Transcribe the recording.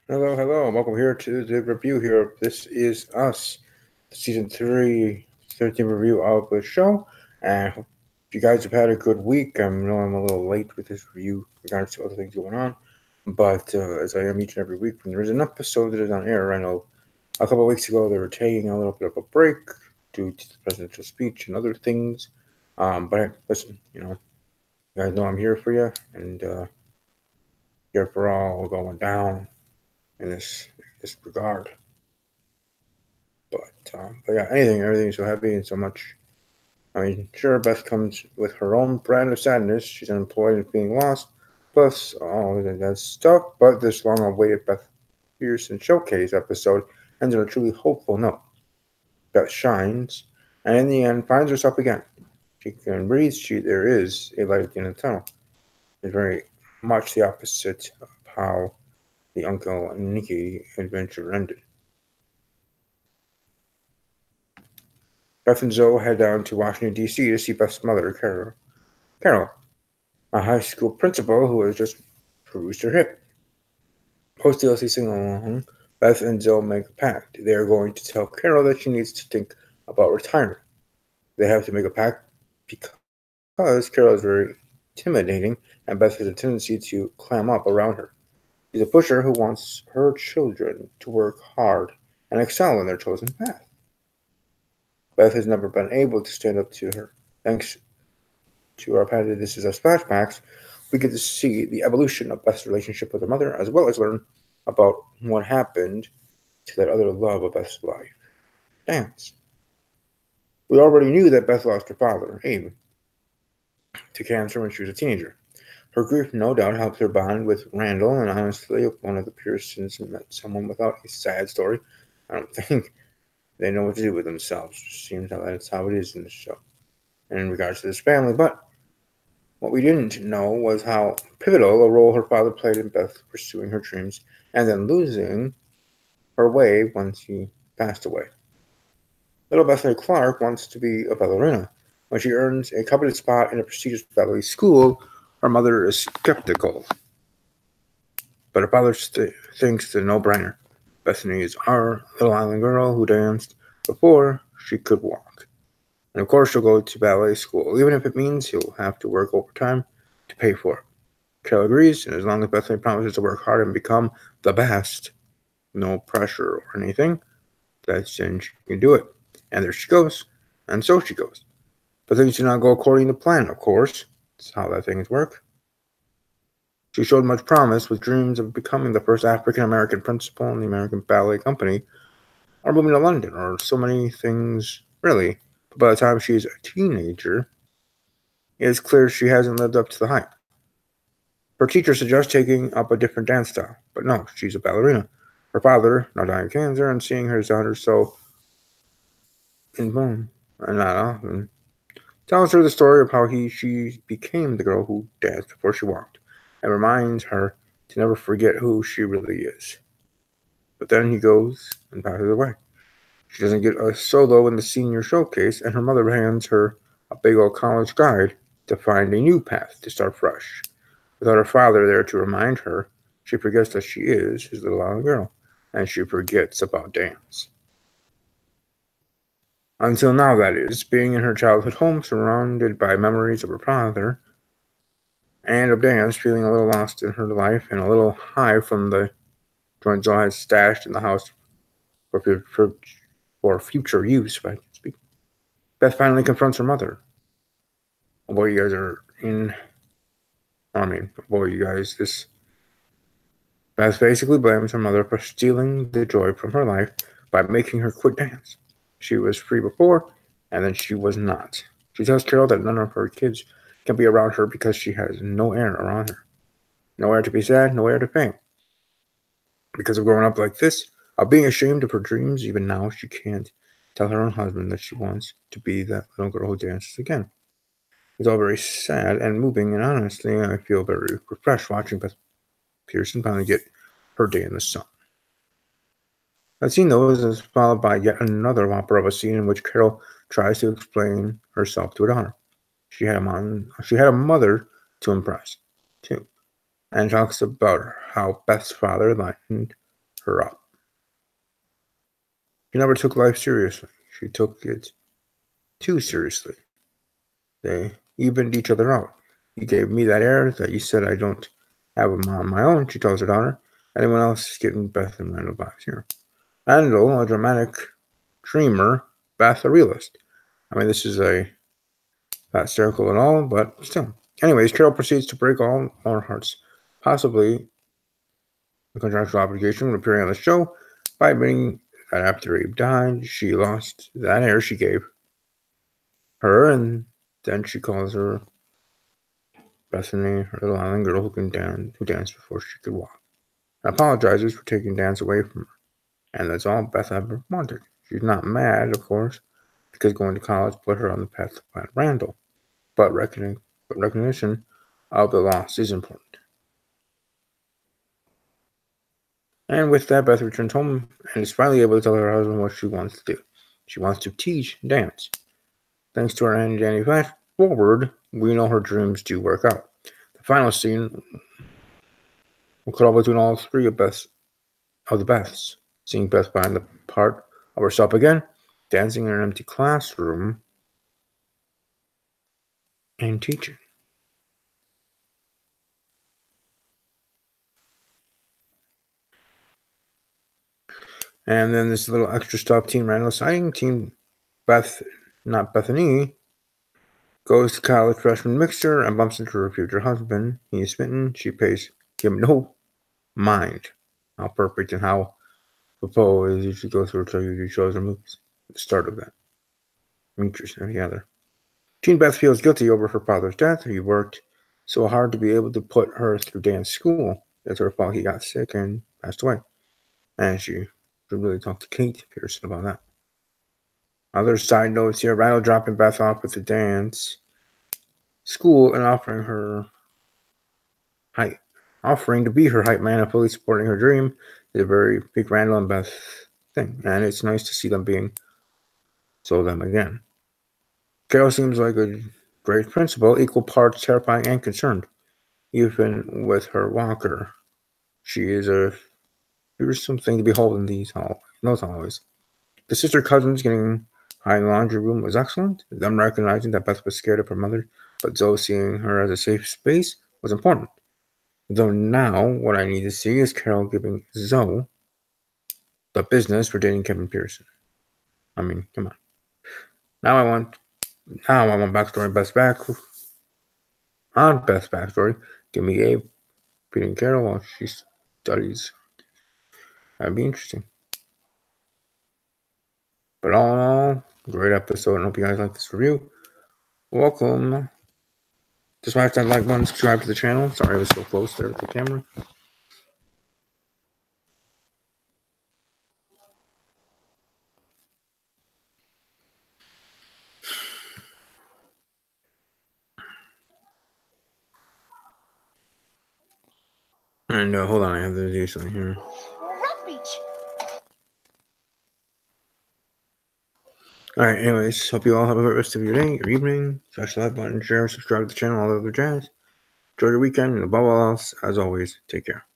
Hello, hello, and welcome here to the review here. This is us, season 3, 13 review of the show. And hope you guys have had a good week. I know I'm a little late with this review in regards to other things going on, but as I am each and every week, when there is an episode that is on air, I know a couple of weeks ago they were taking a little bit of a break due to the presidential speech and other things. But hey, listen, you guys know I'm here for you, and here for all going down in this regard. But yeah, everything is so heavy and so much. I mean, sure, Beth comes with her own brand of sadness. She's unemployed and feeling lost, plus all of that stuff. But this long-awaited Beth Pearson showcase episode ends on a truly hopeful note. Beth shines, and in the end, finds herself again. She can breathe. There is a light at the end of the tunnel. It's very much the opposite of how the Uncle and Nikki adventure ended. Beth and Zoe head down to Washington, D.C. to see Beth's mother, Carol. Carol, a high school principal who has just bruised her hip. Post DLC sing along, Beth and Zoe make a pact. They are going to tell Carol that she needs to think about retirement. They have to make a pact because Carol is very intimidating and Beth has a tendency to clam up around her. She's a pusher who wants her children to work hard and excel in their chosen path. Beth has never been able to stand up to her. Thanks to our padded This Is Us flashbacks, we get to see the evolution of Beth's relationship with her mother, as well as learn about what happened to that other love of Beth's life, dance. We already knew that Beth lost her father, Abe, to cancer when she was a teenager. Her grief no doubt helped her bond with Randall, and honestly, if one of the Pearsons met someone without a sad story, I don't think they know what to do with themselves. It seems that that's how it is in the show. And in regards to this family, but what we didn't know was how pivotal a role her father played in Beth pursuing her dreams and then losing her way once he passed away. Little Bethany Clark wants to be a ballerina. When she earns a coveted spot in a prestigious ballet school, her mother is skeptical. But her father thinks it's a no-brainer. Bethany is our little island girl who danced before she could walk. And of course, she'll go to ballet school, even if it means he'll have to work overtime to pay for it. Carol agrees, and as long as Bethany promises to work hard and become the best, no pressure or anything, that's then she can do it. And there she goes. And so she goes. But things do not go according to plan, of course. That's how that things work. She showed much promise with dreams of becoming the first African American principal in the American Ballet Company, or moving to London, or so many things, really. But by the time she's a teenager, it is clear she hasn't lived up to the hype. Her teacher suggests taking up a different dance style, but no, she's a ballerina. Her father, now dying of cancer, and seeing her daughter so in boom, and not often, tells her the story of how she became the girl who danced before she walked, and reminds her to never forget who she really is. But then he goes and passes away. She doesn't get a solo in the senior showcase, and her mother hands her a big old college guide to find a new path to start fresh. Without her father there to remind her, she forgets that she is his little island girl, and she forgets about dance. Until now, that is, being in her childhood home, surrounded by memories of her father and of dance, feeling a little lost in her life and a little high from the joint Zoe had stashed in the house for future use, if I can speak. Beth finally confronts her mother. Boy, you guys are in. Boy, you guys, this. Beth basically blames her mother for stealing the joy from her life by making her quit dance. She was free before, and then she was not. She tells Carol that none of her kids can be around her because she has no air around her. No air to be sad, no air to faint. Because of growing up like this, of being ashamed of her dreams, even now she can't tell her own husband that she wants to be that little girl who dances again. It's all very sad and moving, and honestly, I feel very refreshed watching Beth Pearson finally get her day in the sun. That scene, though, is followed by yet another whopper of a scene in which Carol tries to explain herself to her daughter. She had a mother to impress, too, and talks about how Beth's father lightened her up. She never took life seriously. She took it too seriously. They evened each other out. You gave me that air that you said I don't have a mom of my own, she tells her daughter. Anyone else is getting Beth and Randall vibes here. Randall, a dramatic dreamer, Beth, a realist. I mean, this is not circle and all, but still. Anyways, Carol proceeds to break all our hearts. Possibly a contractual obligation when appearing on the show by admitting that after Abe died, she lost that hair she gave her, and then she calls her Bethany, her little island girl who danced before she could walk, and apologizes for taking dance away from her. And that's all Beth ever wanted. She's not mad, of course, because going to college put her on the path to find Randall. But recognition of the loss is important. And with that, Beth returns home and is finally able to tell her husband what she wants to do. She wants to teach dance. Thanks to our Aunt Danny flash forward, we know her dreams do work out. The final scene will cut off between all three of the Beths. Seeing Beth find the part of herself again, dancing in an empty classroom, and teaching. And then this little extra stuff, Team Randall signing, Team Bethany, goes to college freshman mixer and bumps into her future husband. He is smitten. She pays him no mind how perfect and how proposed you should go through TV shows or movies. At the start of that. Interesting together. Teen Beth feels guilty over her father's death. He worked so hard to be able to put her through dance school. It's her fault he got sick and passed away. And she should really talk to Kate Pearson about that. Other side notes here, Randall dropping Beth off at the dance school and offering to be her hype man and fully supporting her dream is a very big Randall and Beth thing. And it's nice to see them being them again. Carol seems like a great principal, equal parts terrifying and concerned. Even with her walker, she is a fearsome thing to behold in those hallways. The sister cousins getting high in the laundry room was excellent. Them recognizing that Beth was scared of her mother, but Zoe seeing her as a safe space was important. Though now, what I need to see is Carol giving Zoe the business for dating Kevin Pearson. I mean, come on. Now I want backstory. Beth's backstory. Give me Abe beating Carol while she studies. That'd be interesting. But all in all, great episode, and hope you guys like this review. Welcome. Just smash that like button, subscribe to the channel. Sorry I was so close there with the camera. And hold on, I have to do something here. Alright, anyways, hope you all have a great rest of your day, your evening. Smash the like button, share, subscribe to the channel, all the other jazz. Enjoy your weekend, and above all else, as always, take care.